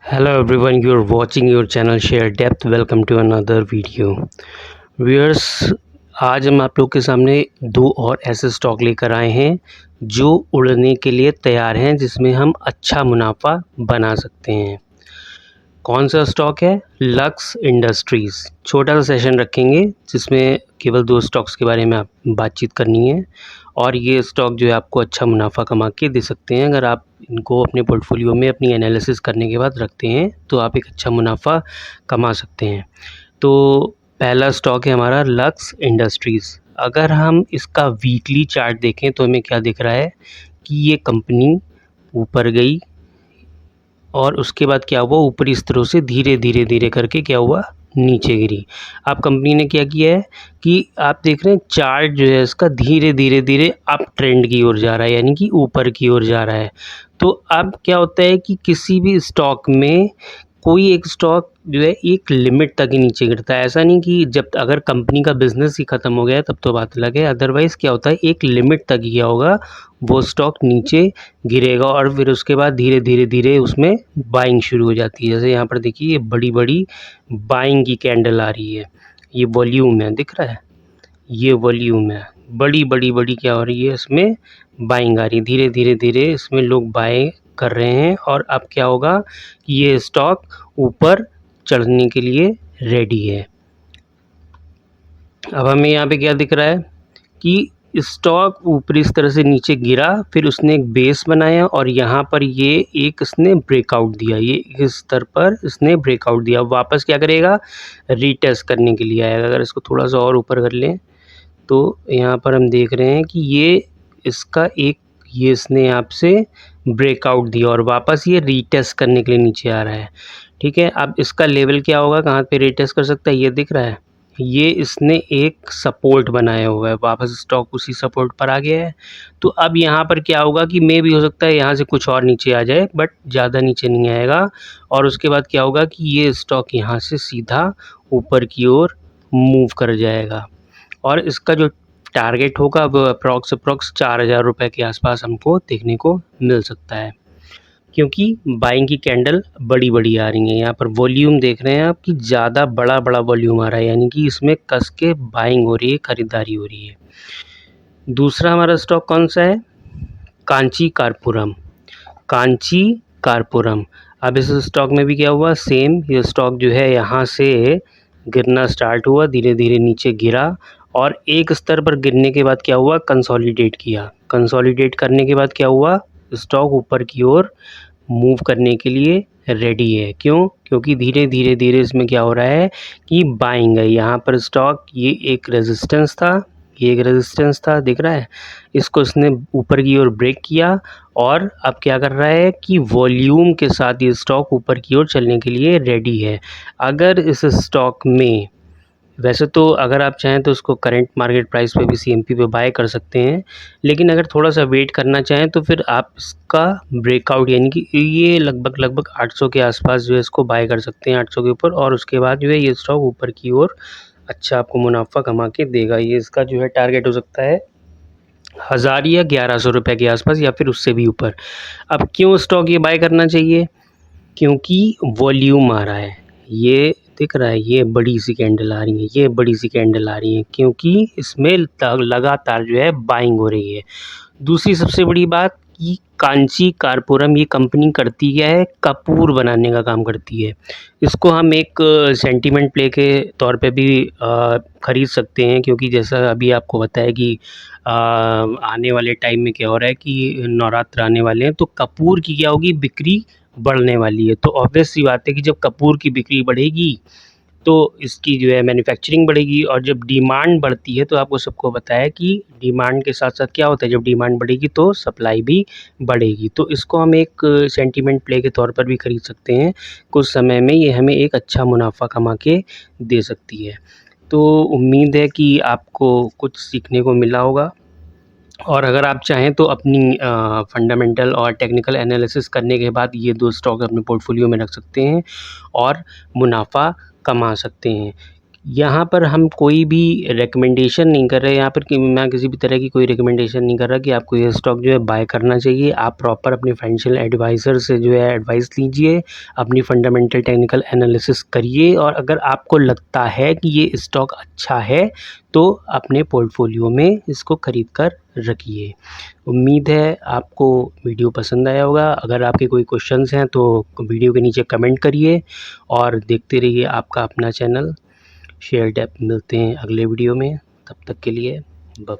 Hello everyone, you're watching your channel Share Depth. Welcome to another video. Viewers, आज हम आप लोग के सामने दो और ऐसे स्टॉक लेकर आए हैं जो उड़ने के लिए तैयार हैं, जिसमें हम अच्छा मुनाफा बना सकते हैं। कौन सा स्टॉक है? Lux industries. छोटा सा सेशन रखेंगे जिसमें केवल दो स्टॉक्स के बारे में आप बातचीत करनी है और ये स्टॉक जो है आपको अच्छा मुनाफा कमा के दे सकते हैं। अगर आप इनको अपने पोर्टफोलियो में अपनी एनालिसिस करने के बाद रखते हैं तो आप एक अच्छा मुनाफा कमा सकते हैं। तो पहला स्टॉक है हमारा लक्स इंडस्ट्रीज़। अगर हम इसका वीकली चार्ट देखें तो हमें क्या दिख रहा है कि ये कंपनी ऊपर गई और उसके बाद क्या हुआ, ऊपरी स्तरों से धीरे धीरे धीरे करके क्या हुआ, नीचे गिरी। अब कंपनी ने क्या किया है कि आप देख रहे हैं चार्ट जो है इसका धीरे धीरे धीरे अप ट्रेंड की ओर जा रहा है, यानी कि ऊपर की ओर जा रहा है। तो अब क्या होता है कि किसी भी स्टॉक में कोई एक स्टॉक जो है एक लिमिट तक ही नीचे गिरता है। ऐसा नहीं कि जब अगर कंपनी का बिज़नेस ही ख़त्म हो गया तब तो बात अलग है, अदरवाइज़ क्या होता है एक लिमिट तक ही क्या होगा, वो स्टॉक नीचे गिरेगा और फिर उसके बाद धीरे धीरे धीरे उसमें बाइंग शुरू हो जाती है। जैसे यहाँ पर देखिए ये बड़ी बड़ी बाइंग की कैंडल आ रही है, ये वॉल्यूम है, दिख रहा है, ये वॉल्यूम है, बड़ी बड़ी बड़ी क्या हो रही है, इसमें बाइंग आ रही है, धीरे धीरे धीरे इसमें लोग बाय कर रहे हैं। और अब क्या होगा कि ये स्टॉक ऊपर चढ़ने के लिए रेडी है। अब हमें यहाँ पे क्या दिख रहा है कि स्टॉक ऊपरी इस तरह से नीचे गिरा, फिर उसने एक बेस बनाया और यहाँ पर ये एक इसने ब्रेकआउट दिया, ये इस स्तर पर इसने ब्रेकआउट दिया। वापस क्या करेगा, रीटेस्ट करने के लिए आएगा। अगर इसको थोड़ा सा और ऊपर कर लें तो यहाँ पर हम देख रहे हैं कि ये इसका एक ये इसने आपसे ब्रेकआउट दिया और वापस ये रीटेस्ट करने के लिए नीचे आ रहा है। ठीक है, अब इसका लेवल क्या होगा, कहाँ पे रीटेस्ट कर सकता है, ये दिख रहा है, ये इसने एक सपोर्ट बनाया हुआ है, वापस स्टॉक उसी सपोर्ट पर आ गया है। तो अब यहाँ पर क्या होगा कि मे भी हो सकता है यहाँ से कुछ और नीचे आ जाए, बट ज़्यादा नीचे नहीं आएगा। और उसके बाद क्या होगा कि ये स्टॉक यहाँ से सीधा ऊपर की ओर मूव कर जाएगा और इसका जो टारगेट होगा वो अप्रॉक्स 4,000 रुपये के आसपास हमको देखने को मिल सकता है, क्योंकि बाइंग की कैंडल बड़ी बड़ी आ रही है। यहाँ पर वॉल्यूम देख रहे हैं आप कि ज़्यादा बड़ा बड़ा वॉल्यूम आ रहा है, यानी कि इसमें कस के बाइंग हो रही है, ख़रीदारी हो रही है। दूसरा हमारा स्टॉक कौन सा है, कांची कारपुरम। कांची कारपुरम, अब इस स्टॉक में भी क्या हुआ, सेम ये स्टॉक जो है यहाँ से गिरना स्टार्ट हुआ, धीरे धीरे नीचे गिरा और एक स्तर पर गिरने के बाद क्या हुआ, कंसोलिडेट किया। कंसोलिडेट करने के बाद क्या हुआ, स्टॉक ऊपर की ओर मूव करने के लिए रेडी है। क्यों? क्योंकि धीरे धीरे धीरे इसमें क्या हो रहा है कि बाइंग है। यहाँ पर स्टॉक ये एक रेजिस्टेंस था, ये एक रेजिस्टेंस था, दिख रहा है, इसको इसने ऊपर की ओर ब्रेक किया और अब क्या कर रहा है कि वॉल्यूम के साथ ये स्टॉक ऊपर की ओर चलने के लिए रेडी है। अगर इस स्टॉक में, वैसे तो अगर आप चाहें तो उसको करंट मार्केट प्राइस पे भी सीएमपी पे बाय कर सकते हैं, लेकिन अगर थोड़ा सा वेट करना चाहें तो फिर आप इसका ब्रेकआउट, यानी कि ये लगभग 800 के आसपास जो है इसको बाय कर सकते हैं, 800 के ऊपर, और उसके बाद जो है ये स्टॉक ऊपर की ओर अच्छा आपको मुनाफा कमा के देगा। ये इसका जो है टारगेट हो सकता है 1000 या 1100 रुपये के आसपास या फिर उससे भी ऊपर। अब क्यों स्टॉक ये बाय करना चाहिए, क्योंकि वॉल्यूम आ रहा है, ये दिख रहा है, ये बड़ी सी कैंडल आ रही है, ये बड़ी सी कैंडल आ रही है, क्योंकि इसमें लगातार जो है बाइंग हो रही है। दूसरी सबसे बड़ी बात कि कांची कारपुरम ये कंपनी करती क्या है, कपूर बनाने का काम करती है। इसको हम एक सेंटीमेंट प्ले के तौर पे भी ख़रीद सकते हैं, क्योंकि जैसा अभी आपको बताया कि आने वाले टाइम में क्या हो रहा है कि नवरात्र आने वाले हैं, तो कपूर की क्या होगी, बिक्री बढ़ने वाली है। तो ऑब्वियस सी बात है कि जब कपूर की बिक्री बढ़ेगी तो इसकी जो है मैन्युफैक्चरिंग बढ़ेगी, और जब डिमांड बढ़ती है तो आपको सबको बताया कि डिमांड के साथ साथ क्या होता है, जब डिमांड बढ़ेगी तो सप्लाई भी बढ़ेगी। तो इसको हम एक सेंटीमेंट प्ले के तौर पर भी ख़रीद सकते हैं। कुछ समय में ये हमें एक अच्छा मुनाफा कमा के दे सकती है। तो उम्मीद है कि आपको कुछ सीखने को मिला होगा, और अगर आप चाहें तो अपनी फंडामेंटल और टेक्निकल एनालिसिस करने के बाद ये दो स्टॉक अपने पोर्टफोलियो में रख सकते हैं और मुनाफा कमा सकते हैं। यहाँ पर हम कोई भी रिकमेंडेशन नहीं कर रहे, यहाँ पर कि मैं किसी भी तरह की कोई रिकमेंडेशन नहीं कर रहा कि आपको ये स्टॉक जो है बाय करना चाहिए। आप प्रॉपर अपने फाइनेंशियल एडवाइज़र से जो है एडवाइस लीजिए, अपनी फंडामेंटल टेक्निकल एनालिसिस करिए, और अगर आपको लगता है कि ये स्टॉक अच्छा है तो अपने पोर्टफोलियो में इसको ख़रीद कर रखिए। उम्मीद है आपको वीडियो पसंद आया होगा। अगर आपके कोई क्वेश्चंस हैं तो वीडियो के नीचे कमेंट करिए और देखते रहिए आपका अपना चैनल शेयर डेप। मिलते हैं अगले वीडियो में, तब तक के लिए बाय।